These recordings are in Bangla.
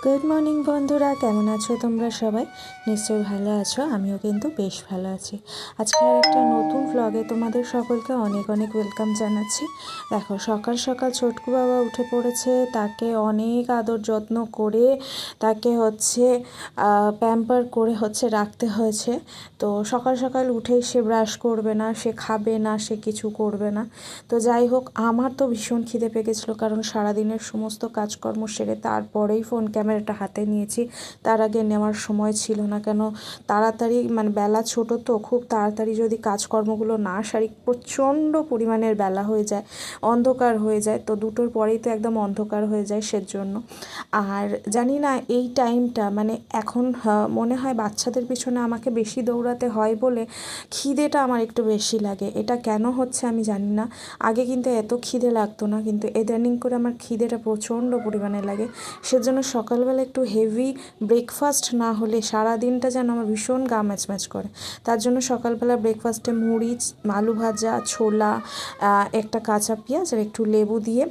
গুড মর্নিং বন্ধুরা, কেমন আছো তোমরা সবাই? নিশ্চয়ই ভালো আছো। আমিও কিন্তু বেশ ভালো আছি। আজকে আর একটা নতুন ভ্লগে তোমাদের সকলকে অনেক অনেক ওয়েলকাম জানাচ্ছি। দেখো, সকাল সকাল ছোটকু বাবা উঠে পড়েছে। তাকে অনেক আদর যত্ন করে তাকে প্যাম্পার করে রাখতে হয়েছে। তো সকাল সকাল উঠেই সে ব্রাশ করবে না, সে খাবে না, সে কিছু করবে না। তো যাই হোক, আমার তো ভীষণ খিদে পেয়ে গেছিলো, কারণ সারাদিনের সমস্ত কাজকর্ম সেরে তারপরেই ফোন ক্যামেরাটা হাতে নিয়েছি। তার আগে নেওয়ার সময় ছিল না, কেন তাড়াতাড়ি বেলা ছোট, তো খুব তাড়াতাড়ি যদি কাজকর্মগুলো না সারি প্রচণ্ড পরিমাণের বেলা হয়ে যায়, অন্ধকার হয়ে যায়। তো দুটোর পরেই তো একদম অন্ধকার হয়ে যায়, সেজন্য। আর জানি না এই টাইমটা এখন মনে হয় বাচ্চাদের পিছনে আমাকে বেশি দৌড়াতে হয় বলে খিদেটা আমার একটু বেশি লাগে। এটা কেন হচ্ছে আমি জানি না। আগে কিন্তু এত খিদে লাগতো না, কিন্তু ইদানিং করে আমার খিদেটা প্রচণ্ড পরিমাণে লাগে। সেজন্য সকালবেলা একটু হেভি ব্রেকফাস্ট না হলে সারা দিনটা যেন আমার ভীষণ গা ম্যাচম্যাচ করে। তার জন্য সকালবেলা ব্রেকফাস্টে মুড়ি, আলু ভাজা, ছোলা, একটা কাঁচা পেঁয়াজ আর একটু লেবু দিয়ে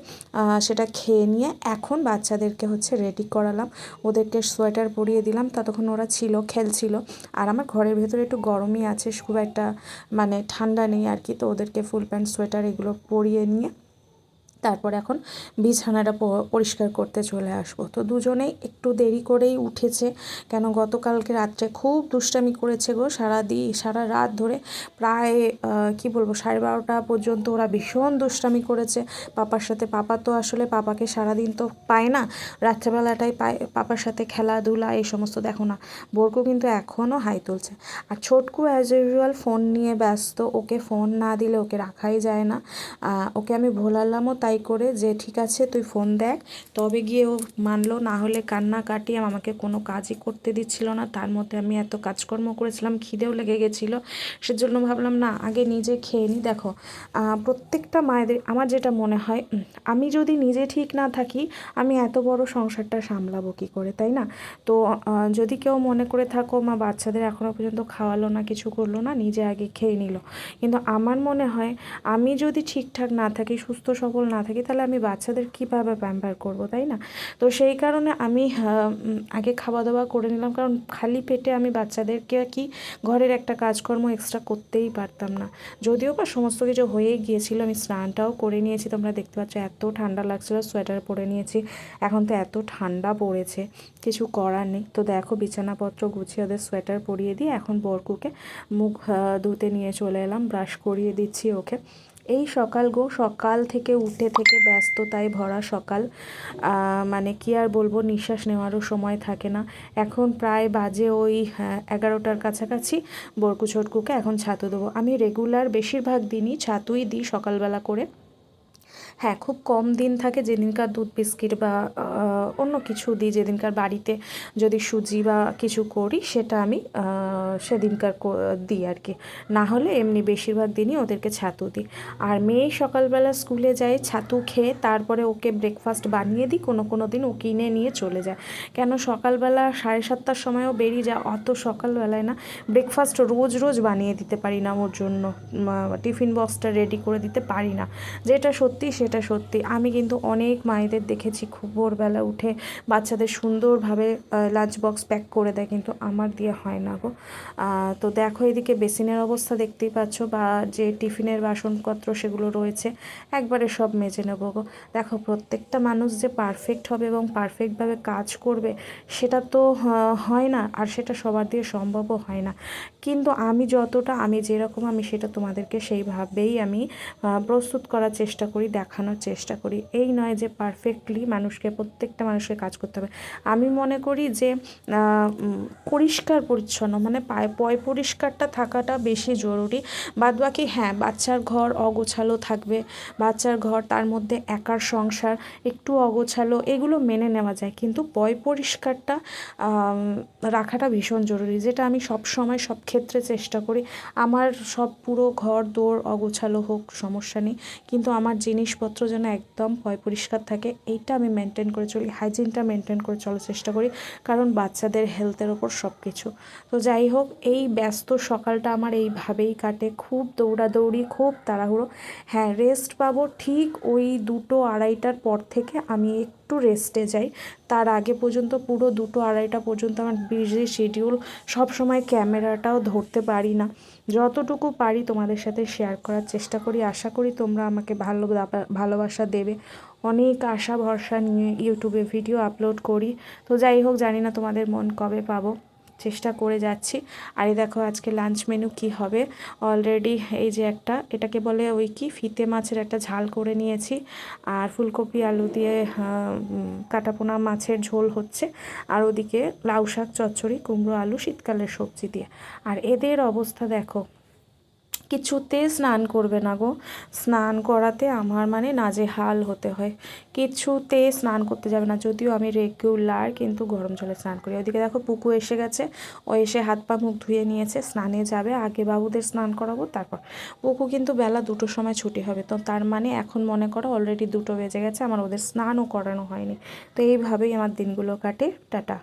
সেটা খেয়ে নিয়ে এখন বাচ্চাদেরকে রেডি করালাম। ওদেরকে সোয়েটার পরিয়ে দিলাম। ততক্ষণ ওরা খেলছিল। আর আমার ঘরের ভেতরে একটু গরমই আছে, খুব একটা ঠান্ডা নেই আর কি। তো ওদেরকে ফুল প্যান্ট, সোয়েটার এগুলো পরিয়ে নিয়ে তারপর এখন বিছানাটা পরিষ্কার করতে চলে আসবো। তো দুজনেই একটু দেরি করেই উঠেছে, কেন গতকালকে রাত্রে খুব দুষ্টামি করেছে গো। সারা রাত ধরে প্রায় কি বলবো 12:30 পর্যন্ত ওরা ভীষণ দুষ্টামি করেছে পাপার সাথে। পাপা তো আসলে পাপাকে সারাদিন তো পায় না, রাত্রেবেলাটাই পায় পাপার সাথে খেলাধুলা এই সমস্ত। দেখো না, বরকু কিন্তু এখনও হাই তুলছে। আর ছোটকু অ্যাজ ইউজুয়াল ফোন নিয়ে ব্যস্ত। ওকে ফোন না দিলে ওকে রাখাই যায় না। ওকে আমি ভোলালামও তাই করে যে ঠিক আছে তুই ফোন দেখ, তবে গিয়ে ও মানলো। না হলে কান্নাকাটি, আমাকে কোনো কাজই করতে দিচ্ছিল না। তার মধ্যে আমি এত কাজকর্ম করেছিলাম, খিদেও লেগে গেছিলো। সেজন্য ভাবলাম না, আগে নিজে খেয়ে নিই। দেখো, প্রত্যেকটা মায়েদের আমার যেটা মনে হয়, আমি যদি নিজে ঠিক না থাকি আমি এত বড় সংসারটা সামলাবো কী করে, তাই না? তো যদি কেউ মনে করে থাকো মা বাচ্চাদের এখনও পর্যন্ত খাওয়ালো না, কিছু করলো না, নিজে আগে খেয়ে নিল, কিন্তু আমার মনে হয় আমি যদি ঠিকঠাক না থাকি, সুস্থ সবল না থাকি, তাহলে আমি বাচ্চাদের কীভাবে প্যাম্পার করবো, তাই না? তো সেই কারণে আমি আগে খাওয়া দাওয়া করে নিলাম, কারণ খালি পেটে আমি বাচ্চাদেরকে ঘরের একটা কাজকর্ম এক্সট্রা করতেই পারতাম না। যদিও বা সমস্ত কিছু হয়েই গিয়েছিল, আমি স্নানটাও করে নিয়েছি। তোমরা দেখতে পাচ্ছ এত ঠান্ডা লাগছিল, সোয়েটার পরে নিয়েছি। এখন তো এত ঠান্ডা পড়েছে, কিছু করার নেই। তো দেখো, বিছানাপত্র গুছিয়ে ওদের সোয়েটার পরিয়ে দিয়ে এখন বরকুকে মুখ ধুতে নিয়ে চলে এলাম, ব্রাশ করিয়ে দিচ্ছি ওকে। এই সকাল থেকে উঠে থেকে ব্যস্ততায় ভরা সকাল, কি আর বলবো, নিঃশ্বাস নেওয়ারও সময় থাকে না। এখন প্রায় বাজে ওই 11টার কাছাকাছি। বরকু ছোটকুকে এখন ছাতু দেবো। আমি রেগুলার বেশিরভাগ দিনই ছাতুই দিই সকালবেলা করে। হ্যাঁ, খুব কম দিন থাকে যেদিনকার দুধ বিস্কিট বা অন্য কিছু দিই, যেদিনকার বাড়িতে যদি সুজি বা কিছু করি সেটা আমি সেদিনকার দিই আর কি। না হলে এমনি বেশিরভাগ দিনই ওদেরকে ছাতু দিই। আর মেয়ে সকালবেলা স্কুলে যায় ছাতু খেয়ে, তারপরে ওকে ব্রেকফাস্ট বানিয়ে দিই। কোনো দিন ও কিনে নিয়ে চলে যায়, কেন সকালবেলা 7:30টার সময়ও বেরিয়ে যায়। অত সকালবেলায় না ব্রেকফাস্ট রোজ বানিয়ে দিতে পারি না ওর জন্য, টিফিন বক্সটা রেডি করে দিতে পারি না। যেটা সত্যি সেটা সত্যি। আমি কিন্তু অনেক মায়েদের দেখেছি খুব ভোরবেলা উঠে বাচ্চাদের সুন্দরভাবে লাঞ্চ বক্স প্যাক করে দেয়, কিন্তু আমার দিয়ে হয় না গো। তো দেখো, এদিকে বেসিনের অবস্থা দেখতেই পাচ্ছ, বা যে টিফিনের বাসনপত্র সেগুলো রয়েছে একবারে সব মেজে নেবো গো। দেখো, প্রত্যেকটা মানুষ যে পারফেক্ট হবে এবং পারফেক্টভাবে কাজ করবে সেটা তো হয় না, আর সেটা সবার দিয়ে সম্ভবও হয় না। কিন্তু আমি যেরকম আমি সেটা তোমাদেরকে সেইভাবেই আমি প্রস্তুত করার চেষ্টা করি, দেখানোর চেষ্টা করি। এই নয় যে পারফেক্টলি প্রত্যেকটা মানুষকে কাজ করতে হবে। আমি মনে করি যে পরিষ্কার পরিচ্ছন্ন পয় পরিষ্কারটা থাকাটা বেশি জরুরি। বাদবাকি হ্যাঁ, বাচ্চার ঘর অগোছালো থাকবে, বাচ্চার ঘর, তার মধ্যে একার সংসার, একটু অগোছালো, এগুলো মেনে নেওয়া যায়, কিন্তু পয় পরিষ্কারটা রাখাটা ভীষণ জরুরি, যেটা আমি সব সময় সব ক্ষেত্রে চেষ্টা করি। আমার সব পুরো ঘর দোর অগোছালো হোক, সমস্যা নেই, কিন্তু আমার জিনিসপত্র যেন একদম পয় পরিষ্কার থাকে, এইটা আমি মেনটেন করে চলি। হাইজিনটা মেনটেন করে চলার চেষ্টা করি, কারণ বাচ্চাদের হেলথের ওপর সব কিছু। তো যাই হোক, এই ব্যস্ত সকালটা আমার এইভাবেই কাটে, খুব দৌড়াদৌড়ি, খুব তাড়াহুড়ো। হ্যাঁ, রেস্ট পাবো ঠিক ওই 2-2:30টার পর থেকে আমি একটু একটু রেস্টে যাই। তার আগে পর্যন্ত পুরো 2-2:30 পর্যন্ত আমার বিজি শিডিউল, সব সময় ক্যামেরাটাও ধরতে পারি না। যতটুকু পারি তোমাদের সাথে শেয়ার করার চেষ্টা করি। আশা করি তোমরা আমাকে ভালোবাসা দেবে। অনেক আশা ভরসা নিয়ে ইউটিউবে ভিডিও আপলোড করি। তো যাই হোক, জানি না তোমাদের মন কবে পাবো, চেষ্টা করে যাচ্ছি। আর এই দেখো আজকে লাঞ্চ মেনু কি হবে। অলরেডি এই যে এটাকে বলে ওই কি ফিতে মাছের একটা ঝাল করে নিয়েছি, আর ফুলকপি আলু দিয়ে কাটাপোনা মাছের ঝোল হচ্ছে, আর ওদিকে লাউ শাক চচ্চড়ি, কুমড়ো আলু শীতকালের সবজি দিয়ে। আর এদের অবস্থা দেখো, কিছুতে স্নান করবে না গো। স্নান করাতে আমার মানে নাজেহাল হতে হয়, কিছুতে স্নান করতে যাবে না। যদিও আমি রেগুলার কিন্তু গরম জলে স্নান করি। ওইদিকে দেখো পুকু এসে গেছে, ও এসে হাত পা মুখ ধুয়ে নিয়েছে, স্নানে যাবে। আগে বাবুদের স্নান করাবো, তারপর পুকু কিন্তু বেলা 2টোর সময় ছুটি হবে। তো তার মানে এখন মনে করো অলরেডি 2টো বেজে গেছে, আমার ওদের স্নানও করানো হয়নি। তো এইভাবেই আমার দিনগুলো কাটে। টাটা।